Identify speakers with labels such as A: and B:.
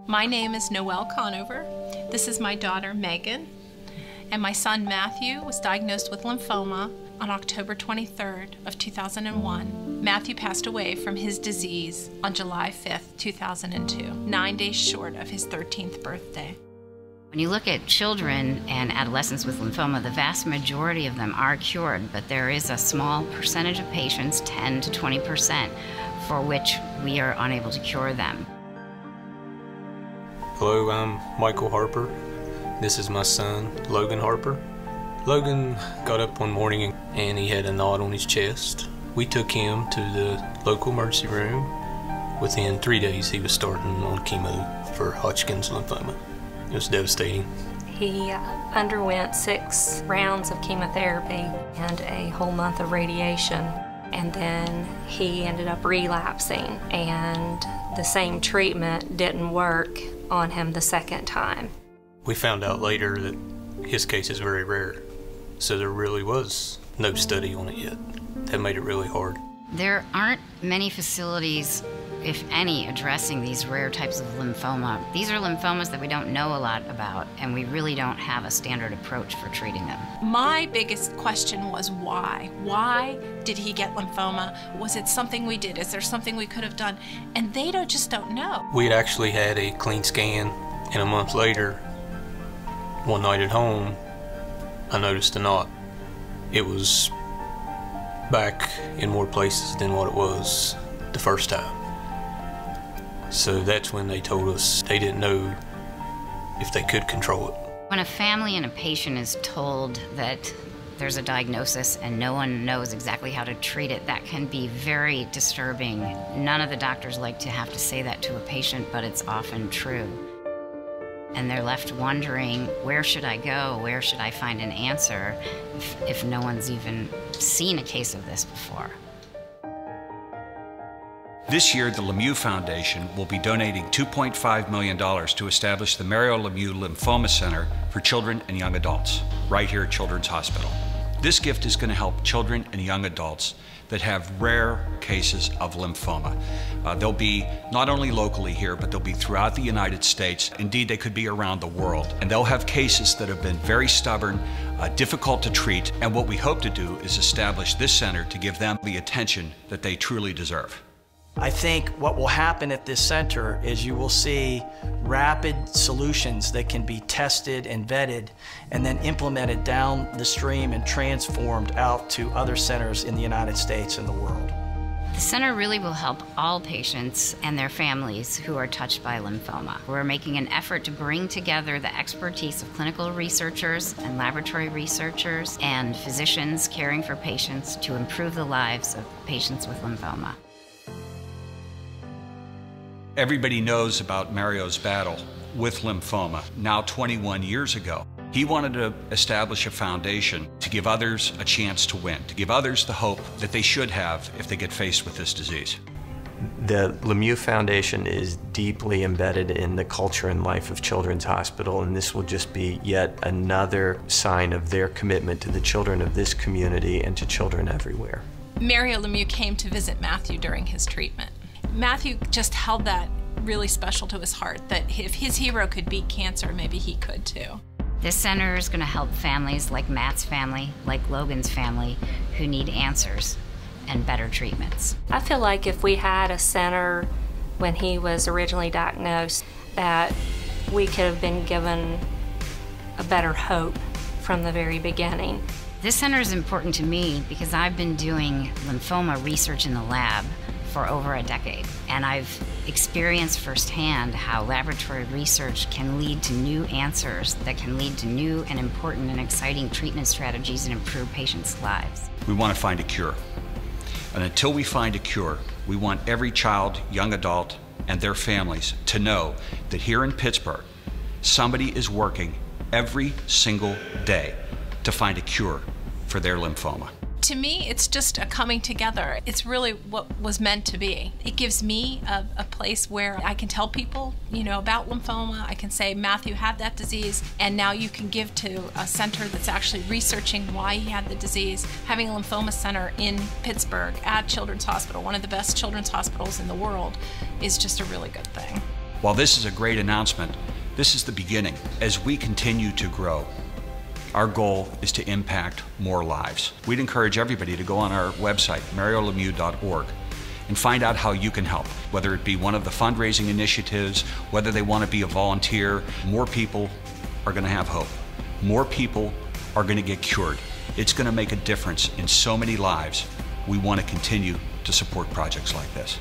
A: My name is Noelle Conover. This is my daughter Megan, and my son Matthew was diagnosed with lymphoma on October 23rd of 2001. Matthew passed away from his disease on July 5th, 2002, 9 days short of his 13th birthday.
B: When you look at children and adolescents with lymphoma, the vast majority of them are cured, but there is a small percentage of patients, 10 to 20%, for which we are unable to cure them.
C: Hello, I'm Michael Harper. This is my son, Logan Harper. Logan got up one morning and he had a knot on his chest. We took him to the local emergency room. Within 3 days, he was starting on chemo for Hodgkin's lymphoma. It was devastating.
D: He underwent 6 rounds of chemotherapy and a whole month of radiation. And then he ended up relapsing, and the same treatment didn't work on him the second time.
C: We found out later that his case is very rare, so there really was no study on it yet. That made it really hard.
B: There aren't many facilities, if any, addressing these rare types of lymphoma. These are lymphomas that we don't know a lot about, and we really don't have a standard approach for treating them.
A: My biggest question was why? Why did he get lymphoma? Was it something we did? Is there something we could have done? And they just don't know.
C: We had actually had a clean scan, and a month later, one night at home, I noticed a knot. It was back in more places than what it was the first time. So that's when they told us they didn't know if they could control it.
B: When a family and a patient is told that there's a diagnosis and no one knows exactly how to treat it, that can be very disturbing. None of the doctors like to have to say that to a patient, but it's often true. And they're left wondering, where should I go? Where should I find an answer if no one's even seen a case of this before?
E: This year, the Lemieux Foundation will be donating $2.5 million to establish the Mario Lemieux Lymphoma Center for children and young adults, right here at Children's Hospital. This gift is going to help children and young adults that have rare cases of lymphoma. They'll be not only locally here, but they'll be throughout the United States. Indeed, they could be around the world. And they'll have cases that have been very stubborn, difficult to treat. And what we hope to do is establish this center to give them the attention that they truly deserve.
F: I think what will happen at this center is you will see rapid solutions that can be tested and vetted and then implemented down the stream and transformed out to other centers in the United States and the world.
B: The center really will help all patients and their families who are touched by lymphoma. We're making an effort to bring together the expertise of clinical researchers and laboratory researchers and physicians caring for patients to improve the lives of patients with lymphoma.
E: Everybody knows about Mario's battle with lymphoma, now 21 years ago. He wanted to establish a foundation to give others a chance to win, to give others the hope that they should have if they get faced with this disease.
G: The Lemieux Foundation is deeply embedded in the culture and life of Children's Hospital, and this will just be yet another sign of their commitment to the children of this community and to children everywhere.
A: Mario Lemieux came to visit Matthew during his treatment. Matthew just held that really special to his heart, that if his hero could beat cancer, maybe he could too.
B: This center is going to help families like Matt's family, like Logan's family, who need answers and better treatments.
D: I feel like if we had a center when he was originally diagnosed, that we could have been given a better hope from the very beginning.
B: This center is important to me because I've been doing lymphoma research in the lab for over a decade, and I've experienced firsthand how laboratory research can lead to new answers that can lead to new and important and exciting treatment strategies and improve patients' lives.
E: We want to find a cure. And until we find a cure, we want every child, young adult, and their families to know that here in Pittsburgh, somebody is working every single day to find a cure for their lymphoma.
A: To me, it's just a coming together. It's really what was meant to be. It gives me a place where I can tell people, about lymphoma. I can say Matthew had that disease, and now you can give to a center that's actually researching why he had the disease. Having a lymphoma center in Pittsburgh at Children's Hospital, one of the best children's hospitals in the world, is just a really good thing.
E: While this is a great announcement, this is the beginning. As we continue to grow, our goal is to impact more lives. We'd encourage everybody to go on our website, mariolemieux.org, and find out how you can help, whether it be one of the fundraising initiatives, whether they want to be a volunteer. More people are going to have hope. More people are going to get cured. It's going to make a difference in so many lives. We want to continue to support projects like this.